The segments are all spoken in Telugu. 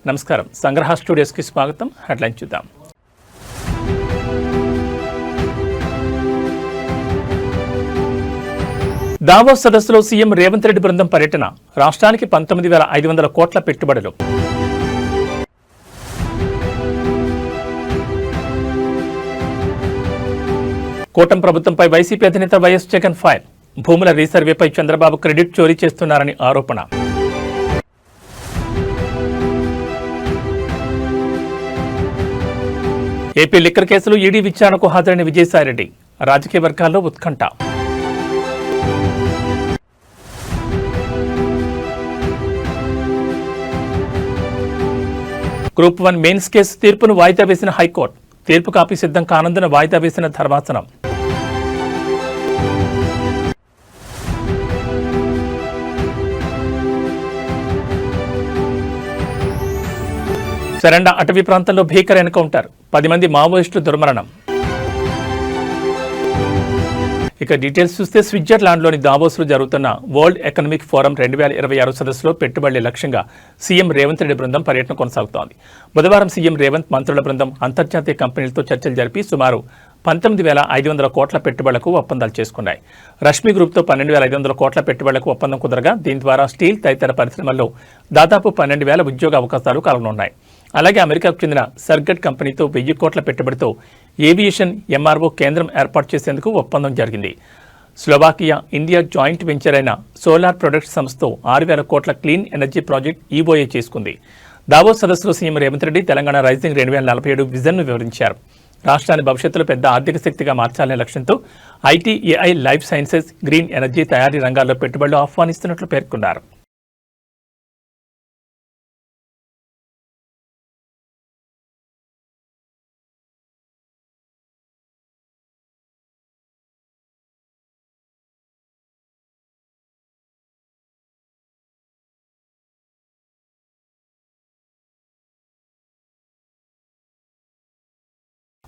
నమస్కారం. సంగ్రహ స్టూడియోస్కి స్వాగతం. హెడ్లైన్ చూద్దాం. దావోస్ సదస్సులో సీఎం రేవంత్ రెడ్డి బృందం పర్యటన. రాష్ట్రానికి 19,500 కోట్ల పెట్టుబడులు. కూటమి ప్రభుత్వంపై వైసీపీ అధినేత వైఎస్ జగన్ ఫైర్. భూముల రీసర్వేపై చంద్రబాబు క్రెడిట్ చోరీ చేస్తున్నారని ఆరోపణ. ఏపీ లిక్కర్ కేసులో ఈడీ విచారణకు హాజరైన విజయసాయిరెడ్డి. రాజకీయ వర్గాల్లో ఉత్కంఠ. గ్రూప్ 1 మెయిన్స్ కేసు తీర్పును వాయిదా వేసిన హైకోర్టు. తీర్పు కాపీ సిద్ధం కానందున వాయిదా వేసిన ధర్మాసనం. సరెండా అటవీ ప్రాంతంలో భీకర ఎన్కౌంటర్. 10 మంది మావోయిస్టులు దుర్మరణం. ఇక డీటెయిల్స్ చూస్తే స్విట్జర్లాండ్లోని దావోస్లో జరుగుతున్న వరల్డ్ ఎకనామిక్ ఫోరం 2026 సదస్సులో పెట్టుబడుల లక్ష్యంగా సీఎం రేవంత్ రెడ్డి బృందం పర్యటన కొనసాగుతోంది. బుధవారం సీఎం రేవంత్ మంత్రుల బృందం అంతర్జాతీయ కంపెనీలతో చర్చలు జరిపి సుమారు 19,500 కోట్ల పెట్టుబడులకు ఒప్పందాలు చేసుకున్నాయి. రష్మి గ్రూప్తో 12,500 కోట్ల పెట్టుబడులకు ఒప్పందం కుదరగా దీని ద్వారా స్టీల్ తదితర పరిశ్రమల్లో దాదాపు 12,000 ఉద్యోగ అవకాశాలు కలగనున్నాయి. అలాగే అమెరికాకు చెందిన సర్గట్ కంపెనీతో 1000 కోట్ల పెట్టుబడితో ఏవియేషన్ ఎంఆర్ఓ కేంద్రం ఏర్పాటు చేసేందుకు ఒప్పందం జరిగింది. స్లోవాకియా ఇండియా జాయింట్ వెంచర్ అయిన సోలార్ ప్రొడక్ట్స్ సంస్థతో 6,000 కోట్ల క్లీన్ ఎనర్జీ ప్రాజెక్ట్ ఈఓఏ చేసుకుంది. దావోస్ సదస్సులో సీఎం రేవంత్ రెడ్డి తెలంగాణ రైజింగ్ 2047 విజన్ను వివరించారు. రాష్ట్రాన్ని భవిష్యత్తులో పెద్ద ఆర్థిక శక్తిగా మార్చాలనే లక్ష్యంతో IT, AI, life sciences, green energy తయారీ రంగాల్లో పెట్టుబడులు ఆహ్వానిస్తున్నట్లు పేర్కొన్నారు.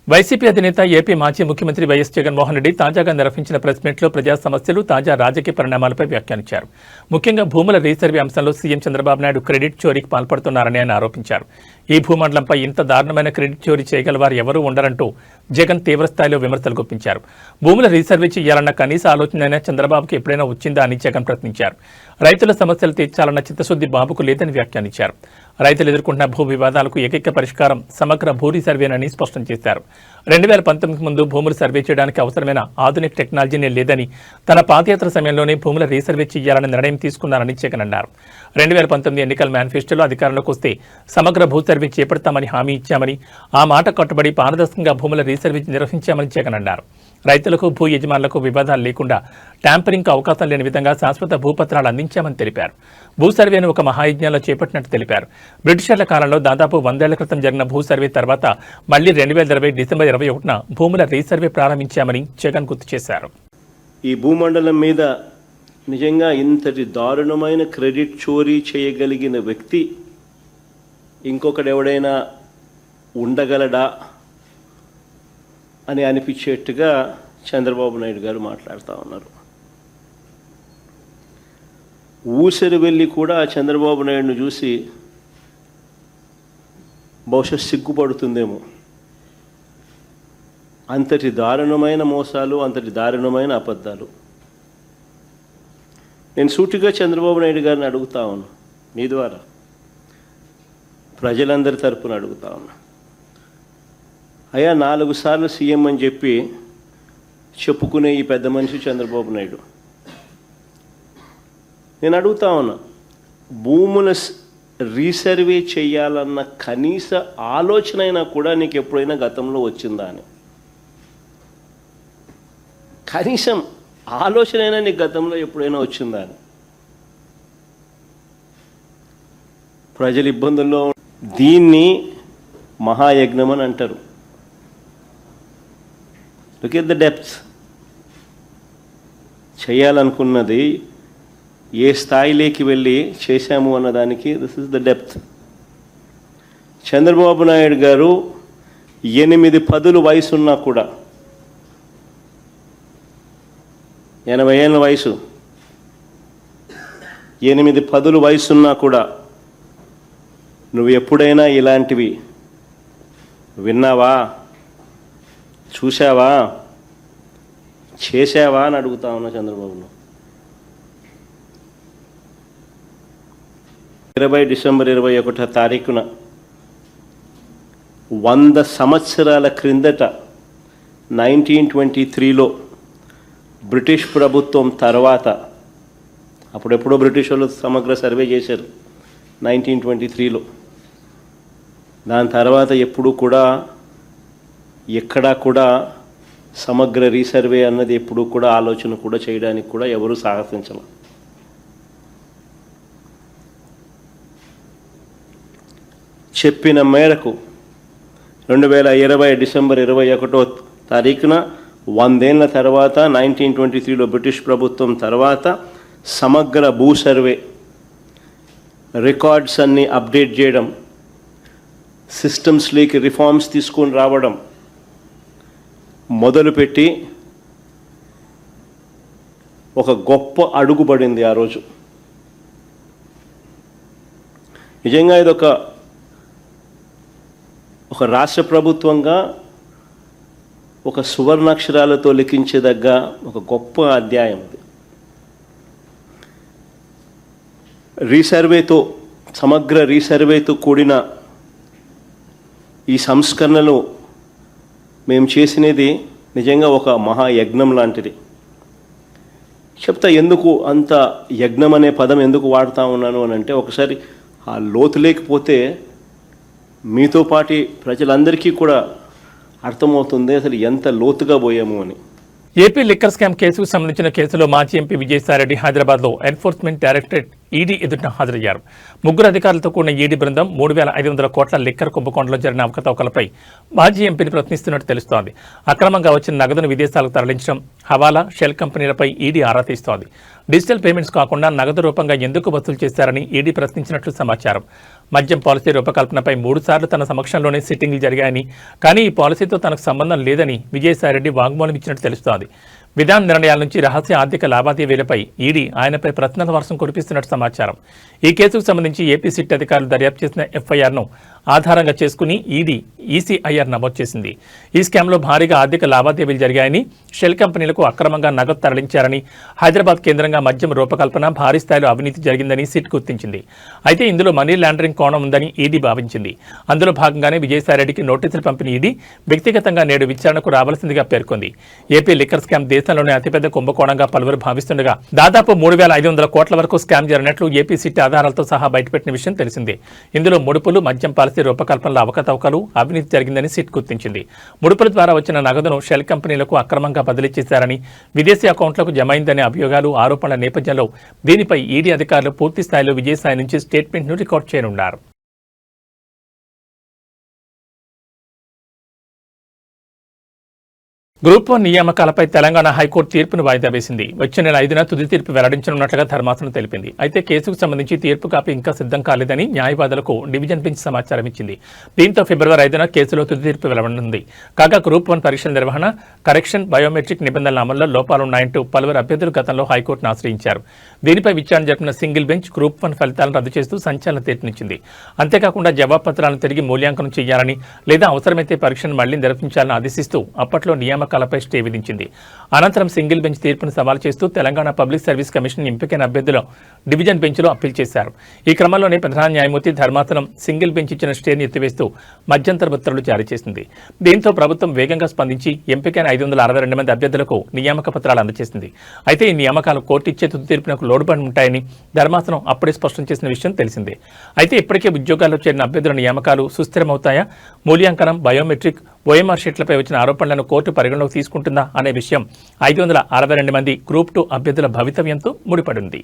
వైసీపీ అధినేత ఏపీ మాజీ ముఖ్యమంత్రి వైఎస్ జగన్మోహన్ రెడ్డి తాజాగా నిర్వహించిన ప్రెస్ మీట్లో ప్రజా సమస్యలు, తాజా రాజకీయ పరిణామాలపై వ్యాఖ్యానించారు. ముఖ్యంగా భూముల రీసర్వే అంశంలో సీఎం చంద్రబాబు నాయుడు క్రెడిట్ చోరీకి పాల్పడుతున్నారని ఆయన ఆరోపించారు. ఈ భూమండలంపై ఇంత దారుణమైన క్రెడిట్ చోరీ చేయగల వారు ఎవరూ ఉండరంటూ జగన్ తీవ్రస్థాయిలో విమర్శలు గుప్పించారు. భూముల రీసర్వే చేయాలన్న కనీస ఆలోచనైనా చంద్రబాబుకి ఎప్పుడైనా వచ్చిందా అని జగన్ ప్రశ్నించారు. రైతుల సమస్యలు తీర్చాలన్న చిత్తశుద్ధి బాబుకు లేదని వ్యాఖ్యానించారు. రైతులు ఎదుర్కొంటున్న భూ వివాదాలకు ఏకైక పరిష్కారం సమగ్ర భూ రీసర్వేనని స్పష్టం చేశారు. 2019 ముందు భూములు సర్వే చేయడానికి అవసరమైన ఆధునిక టెక్నాలజీనే లేదని, తన పాదయాత్ర సమయంలోనే భూముల రీసర్వే చేయాలని నిర్ణయం తీసుకున్నారని జగన్ అన్నారు. 2019 ఎన్నికల మేనిఫెస్టోలో అధికారంలోకి వస్తే సమగ్ర భూ సర్వే చేపడతామని హామీ ఇచ్చామని, ఆ మాట కట్టుబడి పారదర్శకంగా భూముల రీసర్వే నిర్వహించామని జగన్ అన్నారు. రైతులకు, భూ యజమానులకు వివాదాలు లేకుండా ట్యాంపరింగ్కు అవకాశం లేని విధంగా శాశ్వత భూపత్రాలు అందించామని తెలిపారు. భూ సర్వేను ఒక మహాయజ్ఞంలో చేపట్టినట్టు తెలిపారు. బ్రిటిషర్ల కాలంలో దాదాపు 100 ఏళ్ల క్రితం జరిగిన భూ సర్వే తర్వాత మళ్లీ 2020 డిసెంబర్ 21న భూముల రీసర్వే ప్రారంభించామని జగన్ గుర్తు చేశారు. ఈ భూమండలం మీద నిజంగా ఇంతటి దారుణమైన క్రెడిట్ చోరీ చేయగలిగిన వ్యక్తి ఇంకొకడెవడైనా ఉండగలడా అని అనిపించేట్టుగా చంద్రబాబు నాయుడు గారు మాట్లాడుతూ ఉన్నారు. ఊసరి వెళ్ళి కూడా చంద్రబాబు నాయుడును చూసి బహుశా సిగ్గుపడుతుందేమో. అంతటి దారుణమైన మోసాలు, అంతటి దారుణమైన అబద్ధాలు. నేను సూటిగా చంద్రబాబు నాయుడు గారిని అడుగుతా ఉన్నా, మీ ద్వారా ప్రజలందరి తరపున అడుగుతా ఉన్నా. అయ్యా, 4 సార్లు సీఎం అని చెప్పి చెప్పుకునే ఈ పెద్ద మనిషి చంద్రబాబు నాయుడు, నేను అడుగుతా ఉన్నా, భూముల రీసర్వే చేయాలన్న కనీస ఆలోచన అయినా కూడా నీకు ఎప్పుడైనా గతంలో వచ్చిందా అని? కనీసం ఆలోచన అయినా నీకు గతంలో ఎప్పుడైనా వచ్చిందా అని? ప్రజలు ఇబ్బందుల్లో, దీన్ని మహాయజ్ఞం అని అంటారు. Look at the depths. చేయాలనుకున్నది ఏ స్థాయిలోకి వెళ్ళి చేశాము అన్నదానికి this is the depth. Chandrababu Naidu గారు 8 పదుల వయసున్నా కూడా, 80 ఏళ్ళ వయసు, 8 పదుల వయసున్నా కూడా నువ్వు ఎప్పుడైనా ఇలాంటివి విన్నావా, చూసావా, చేసావా అని అడుగుతా ఉన్నా చంద్రబాబును. 20 డిసెంబర్ 21వ తారీఖున 100 సంవత్సరాల క్రిందట 1923లో బ్రిటిష్ ప్రభుత్వం తర్వాత, అప్పుడెప్పుడో బ్రిటిష్ వాళ్ళు సమగ్ర సర్వే చేశారు 1923లో. దాని తర్వాత ఎప్పుడు కూడా ఎక్కడా కూడా సమగ్ర రీసర్వే అన్నది ఎప్పుడు కూడా ఆలోచన కూడా చేయడానికి కూడా ఎవరు సాహసించాల. చెప్పిన మేరకు 2020 డిసెంబర్ 21వ తారీఖున 100 ఏళ్ల తర్వాత 1923లో బ్రిటిష్ ప్రభుత్వం తర్వాత సమగ్ర భూ సర్వే రికార్డ్స్ అన్నీ అప్డేట్ చేయడం, సిస్టమ్స్లోకి రిఫార్మ్స్ తీసుకొని రావడం మొదలుపెట్టి ఒక గొప్ప అడుగుబడింది ఆ రోజు. నిజంగా ఇది ఒక రాష్ట్ర ప్రభుత్వంగా ఒక సువర్ణాక్షరాలతో లిఖించదగ్గ ఒక గొప్ప అధ్యాయం ఇది. రీసర్వేతో, సమగ్ర రీసర్వేతో కూడిన ఈ సంస్కరణలు మేము చేసినది నిజంగా ఒక మహాయజ్ఞం లాంటిది. చెప్తా ఎందుకు అంత యజ్ఞం అనే పదం ఎందుకు వాడుతూ ఉన్నాను అని అంటే, ఒకసారి ఆ లోతు లేకపోతే మీతో పాటి ప్రజలందరికీ కూడా అర్థమవుతుంది అసలు ఎంత లోతుగా పోయాము అని. ఏపీ లిక్కర్ స్కామ్ కేసుకు సంబంధించిన కేసులో మాజీ ఎంపీ విజయసాయిరెడ్డి హైదరాబాద్లో ఎన్ఫోర్స్మెంట్ డైరెక్టరేట్ ఈడీ ఎదుట హాజరయ్యారు. 3 అధికారులతో కూడిన ఈడీ బృందం 3,500 కోట్ల లిక్కర్ కుంభకోణంలో జరిగిన అవకతవకలపై మాజీ ఎంపీని ప్రశ్నిస్తున్నట్టు తెలుస్తోంది. అక్రమంగా వచ్చిన నగదును విదేశాలకు తరలించడం, హవాలా, షెల్ కంపెనీలపై ఈడీ ఆరా తీస్తోంది. డిజిటల్ పేమెంట్స్ కాకుండా నగదు రూపంగా ఎందుకు వసూలు చేశారని ఈడీ ప్రశ్నించినట్లు సమాచారం. మద్యం పాలసీ రూపకల్పనపై 3 సార్లు తన సమక్షంలోనే సిట్టింగ్లు జరిగాయని, కానీ ఈ పాలసీతో తనకు సంబంధం లేదని విజయసాయిరెడ్డి వాంగ్మూలం ఇచ్చినట్టు తెలుస్తోంది. విధాన నిర్ణయాల నుంచి రహస్య ఆర్థిక లావాదేవీలపై ఈడీ ఆయనపై ప్రశ్నల వర్షం కురిపిస్తున్నట్టు సమాచారం. ఈ కేసుకు సంబంధించి ఏపీ సిట్ అధికారులు దర్యాప్తు చేసిన ఎఫ్ఐఆర్ను ఆధారంగా చేసుకుని ఈడీ ఈసీఐఆర్ నమోదు చేసింది. ఈ స్కామ్లో భారీగా ఆర్థిక లావాదేవీలు జరిగాయని, షెల్ కంపెనీలకు అక్రమంగా నగదు తరలించారని, హైదరాబాద్ కేంద్రంగా మద్యం రూపకల్పన, భారీ స్థాయిలో అవినీతి జరిగిందని సిట్ గుర్తించింది. అయితే ఇందులో మనీ లాండరింగ్ కోణం ఉందని ఈడీ భావించింది. అందులో భాగంగానే విజయసాయిరెడ్డికి నోటీసులు పంపిన ఈడీ వ్యక్తిగతంగా నేడు విచారణకు రావాల్సిందిగా పేర్కొంది. ఏపీ లిక్కర్ స్కామ్ దేశంలోనే అతిపెద్ద కుంభకోణంగా పలువురు భావిస్తుండగా దాదాపు 3,500 కోట్ల వరకు స్కామ్ జరిగినట్లు ఏపీ సిట్ ఆధారాలతో సహా బయటపెట్టిన విషయం తెలిసిందే. ఇందులో ముడుపులు, మద్యం పాలసీ రూపకల్పనలో అవకతవకలు, అవినీతి జరిగిందని సిట్ గుర్తించింది. ముడుపుల ద్వారా వచ్చిన నగదును షెల్ కంపెనీలకు అక్రమంగా బదిలీ చేశారని, విదేశీ అకౌంట్లకు జమ అయిందనే అభియోగాలు, ఆరోపణల నేపథ్యంలో దీనిపై ఈడీ అధికారులు పూర్తి స్థాయిలో విజయసాయి నుంచి స్టేట్మెంట్ను రికార్డు చేయనున్నారు. గ్రూప్ 1 నియామకాలపై తెలంగాణ హైకోర్టు తీర్పును వాయిదా వేసింది. వచ్చే నెల 5న తుది తీర్పు వెల్లడించనున్నట్లుగా ధర్మాసనం తెలిపింది. అయితే కేసుకు సంబంధించి తీర్పు కాపీ ఇంకా సిద్ధం కాలేదని న్యాయవాదులకు డివిజన్ బెంచ్ సమాచారం ఇచ్చింది. దీంతో ఫిబ్రవరి 5న కేసులో తుది తీర్పు వెలువడనుంది. కాగా గ్రూప్ 1 పరీక్షల నిర్వహణ, కరెక్షన్, బయోమెట్రిక్ నిబంధనల అమల్లో లోపాలున్నాయంటూ పలువురు అభ్యర్థులు గతంలో హైకోర్టును ఆశ్రయించారు. దీనిపై విచారణ జరిపిన సింగిల్ బెంచ్ గ్రూప్ 1 ఫలితాలను రద్దు చేస్తూ సంచలన తీర్పునిచ్చింది. అంతేకాకుండా జవాబు పత్రాలను తిరిగి మూల్యాంకనం చేయాలని, లేదా అవసరమైతే పరీక్షను మళ్లీ నిర్వహించాలని ఆదేశిస్తూ అప్పట్లో నియామకాలపై స్టే విధించింది. అనంతరం సింగిల్ బెంచ్ తీర్పును సవాల్ చేస్తూ తెలంగాణ పబ్లిక్ సర్వీస్ కమిషన్ ఎంపికైన అభ్యర్థులు డివిజన్ బెంచ్లో అప్పీల్ చేశారు. ఈ క్రమంలోనే ప్రధాన న్యాయమూర్తి ధర్మాసనం సింగిల్ బెంచ్ ఇచ్చిన స్టేని ఎత్తివేస్తూ మధ్యంతర ఉత్తర్వులు జారీ చేసింది. దీంతో ప్రభుత్వం వేగంగా స్పందించి ఎంపికైన 562 మంది అభ్యర్థులకు నియామక పత్రాలు అందజేసింది. అయితే ఈ నియామకాలు కోర్టు ఇచ్చే తుది తీర్పునకు లోడుపడి ఉంటాయని ధర్మాసనం అప్పుడే స్పష్టం చేసిన విషయం తెలిసిందే. అయితే ఇప్పటికే ఉద్యోగాల్లో చేరిన అభ్యర్థుల నియామకాలు సుస్థిరమవుతాయా, మూల్యాంకనం, బయోమెట్రిక్, ఓఎంఆర్ షీట్లపై వచ్చిన ఆరోపణలను కోర్టు పరిగణలోకి తీసుకుంటుందా అనే విషయం 562 మంది గ్రూప్ 2 అభ్యర్థుల భవితవ్యంతో ముడిపడింది.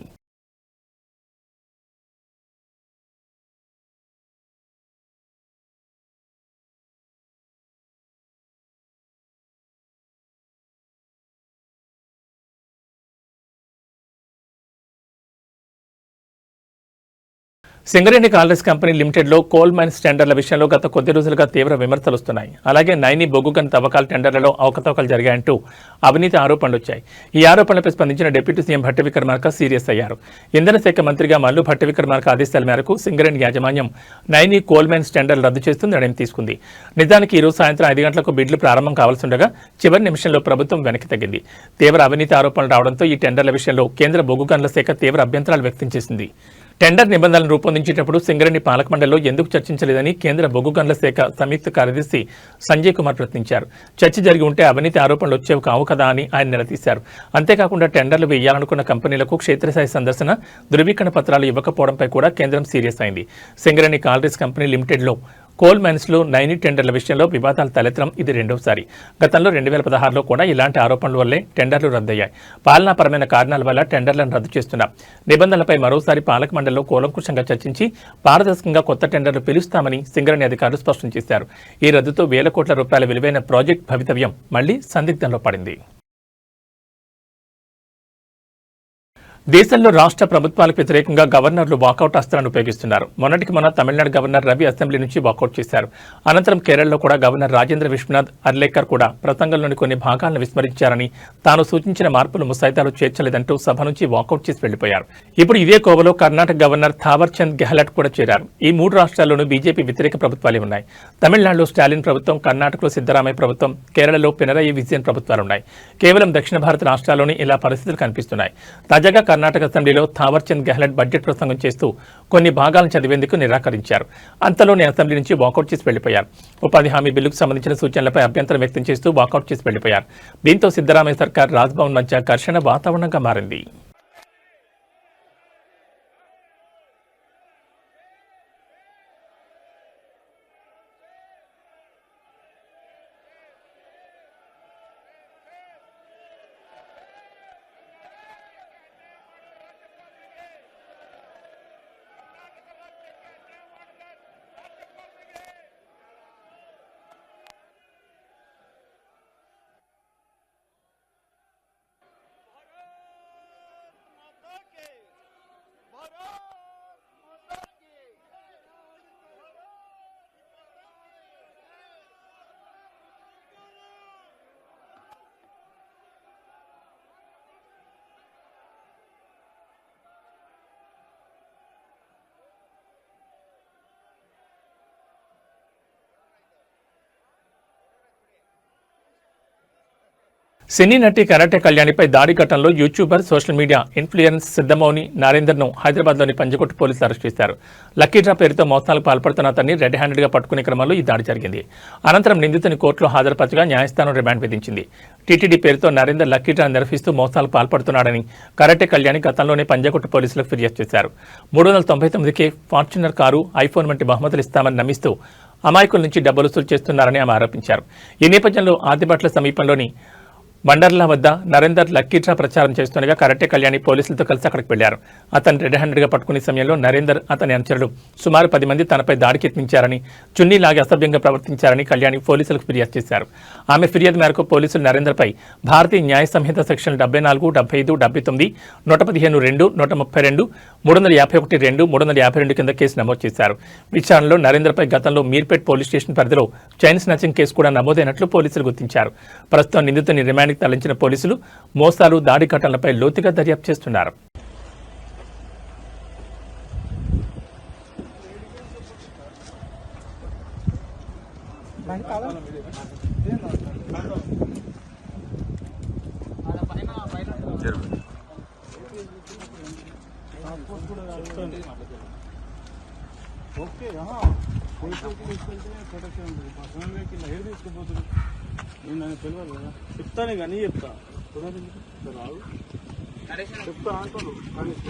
సింగరేణి కాలరీస్ కంపెనీ లిమిటెడ్లో కోల్ మైన్స్ టెండర్ల విషయంలో గత కొద్ది రోజులుగా తీవ్ర విమర్శలు వస్తున్నాయి. అలాగే నైని బొగ్గు గని తవ్వకాల టెండర్లలో అవకతవకలు జరిగాయంటూ అవినీతి ఆరోపణలు వచ్చాయి. ఈ ఆరోపణలపై స్పందించిన deputy CM Bhatti Vikramarka serious అయ్యారు. ఇంధన శాఖ మంత్రిగా మల్లు భట్టి విక్రమార్క ఆదేశాల మేరకు సింగరేణి యాజమాన్యం నైని కోల్ మైన్స్ టెండర్లు రద్దు చేస్తూ నిర్ణయం తీసుకుంది. నిజానికి ఈ రోజు సాయంత్రం 5 గంటలకు బిడ్లు ప్రారంభం కావాల్సిండగా చివరి నిమిషంలో ప్రభుత్వం వెనక్కి తగ్గింది. తీవ్ర అవినీతి ఆరోపణలు రావడంతో ఈ టెండర్ల విషయంలో కేంద్ర బొగ్గు గనుల శాఖ తీవ్ర అభ్యంతరాలు వ్యక్తం చేసింది. టెండర్ నిబంధనలను రూపొందించేటప్పుడు సింగరేణి పాలక మండలిలో ఎందుకు చర్చించలేదని కేంద్ర బొగ్గు గనుల శాఖ సంయుక్త కార్యదర్శి సంజయ్ కుమార్ ప్రశ్నించారు. చర్చ జరిగి ఉంటే అవినీతి ఆరోపణలు వచ్చేవి కావు కదా అని ఆయన నిలదీశారు. అంతేకాకుండా టెండర్లు వేయాలనుకున్న కంపెనీలకు క్షేత్రస్థాయి సందర్శన, ధృవీకరణ పత్రాలు ఇవ్వకపోవడంపై కూడా కేంద్రం సీరియస్ అయింది. సింగరేణి కాలరీస్ కంపెనీ లిమిటెడ్లో కోల్ మైన్స్లో నైని టెండర్ల విషయంలో వివాదాలు తలెత్తడం ఇది రెండోసారి. గతంలో 2016లో కూడా ఇలాంటి ఆరోపణల వల్లే టెండర్లు రద్దయ్యాయి. పాలనాపరమైన కారణాల వల్ల టెండర్లను రద్దు చేస్తున్నారు. నిబంధనలపై మరోసారి పాలక మండలిలో కూలంకుషంగా చర్చించి పారదర్శకంగా కొత్త టెండర్లు పిలుస్తామని సింగరేణి అధికారులు స్పష్టం చేశారు. ఈ రద్దుతో వేల కోట్ల రూపాయల విలువైన ప్రాజెక్ట్ భవితవ్యం మళ్లీ సందిగ్ధంలో పడింది. దేశంలో రాష్ట్ర ప్రభుత్వాలకు వ్యతిరేకంగా గవర్నర్లు వాకౌట్ అస్త్రాన్ని ఉపయోగిస్తున్నారు. మొన్నటికి మొన్న తమిళనాడు గవర్నర్ రవి అసెంబ్లీ నుంచి వాకౌట్ చేశారు. అనంతరం కేరళలో కూడా గవర్నర్ రాజేంద్ర విశ్వనాథ్ అర్లేకర్ కూడా ప్రసంగంలోని కొన్ని భాగాలను విస్మరించారని, తాను సూచించిన మార్పులు ముసాయిదాలు చేర్చలేదంటూ సభ నుంచి వాకౌట్ చేసి వెళ్లిపోయారు. ఇప్పుడు ఇదే కోవలో కర్ణాటక గవర్నర్ థావర్ చంద్ గెహ్లట్ కూడా చేరారు. ఈ 3 రాష్ట్రాల్లోనూ బీజేపీ వ్యతిరేక ప్రభుత్వాలే ఉన్నాయి. తమిళనాడులో స్టాలిన్ ప్రభుత్వం, కర్ణాటకలో సిద్దరామయ్య ప్రభుత్వం, కేరళలో పినరయి విజయన్ ప్రభుత్వాలున్నాయి. కేవలం దక్షిణ భారత రాష్ట్రాల్లోనే ఇలా పరిస్థితులు కనిపిస్తున్నాయి. తాజాగా కర్ణాటక అసెంబ్లీలో థావర్ చంద్ గెహ్లట్ బడ్జెట్ ప్రసంగం చేస్తూ కొన్ని భాగాలను చదివేందుకు నిరాకరించారు. అంతలోనే అసెంబ్లీ నుంచి వాకౌట్ చేసి వెళ్లిపోయారు. ఉపాధి హామీ బిల్లుకు సంబంధించిన సూచనలపై అభ్యంతరం వ్యక్తం చేస్తూ వాకౌట్ చేసి వెళ్లిపోయారు. దీంతో సిద్దరామయ్య సర్కార్, రాజ్భవన్ మధ్య ఘర్షణ వాతావరణంగా మారింది. సినీ నటి కరాటే కళ్యాణిపై దాడి ఘటనలో యూట్యూబర్, సోషల్ మీడియా ఇన్ఫ్లుయెన్స్ సిద్ధమౌని నరేందర్ను హైదరాబాద్లోని పంజగుట్ట పోలీసులు అరెస్ట్ చేశారు. లక్కీ డ్రా పేరుతో మోసాలకు పాల్పడుతున్న అతన్ని రెడ్ హ్యాండెడ్గా పట్టుకునే క్రమంలో ఈ దాడి జరిగింది. అనంతరం నిందితుని కోర్టులో హాజరుపరచగా న్యాయస్థానం రిమాండ్ విధించింది. టీటీడీ పేరుతో నరేందర్ లక్కీ డ్రా నిర్వహిస్తూ మోసాలకు పాల్పడుతున్నాడని కరాటే కళ్యాణి గతంలోనే పంజగుట్ట పోలీసులకు ఫిర్యాదు చేశారు. 399కే ఫార్చునర్ కారు, ఐఫోన్ వంటి బహుమతులు ఇస్తామని నమ్మిస్తూ అమాయకుల నుంచి డబ్బులు వసూలు చేస్తున్నారని ఆమె ఆరోపించారు. ఈ నేపథ్యంలో ఆదిబట్ల సమీపంలోని బండర్లా వద్ద నరేందర్ లక్కీ డ్రా ప్రచారం చేస్తుండగా కరాటే కళ్యాణి పోలీసులతో కలిసి అక్కడికి వెళ్లారు. అతను రెడ్ హ్యాండెడ్గా పట్టుకునే సమయంలో నరేందర్, అతని అనుచరులు సుమారు 10 మంది తనపై దాడికి యత్నించారని, చున్నీ లాగి అసభ్యంగా ప్రవర్తించారని కళ్యాణి పోలీసులకు ఫిర్యాదు చేశారు. ఆమె ఫిర్యాదు మేరకు పోలీసులు నరేందర్పై భారతీయ న్యాయ సంహిత సెక్షన్ 74, 75, 79, 115(2), 132, 351(2), 352 కింద కేసు నమోదు చేశారు. విచారణలో నరేందర్పై గతంలో మీర్పేట్ పోలీస్ స్టేషన్ పరిధిలో చైన్ స్నాచింగ్ కేసు కూడా నమోదైనట్లు పోలీసులు గుర్తించారు. ప్రస్తుతం నిందితుని రిమాండ్ తరలించిన పోలీసులు మోసాలు, దాడి ఘటనలపై లోతుగా దర్యాప్తు చేస్తున్నారు. నేను తెలియదు కదా, చెప్తానే కానీ చెప్తా చెప్తా అంటాను.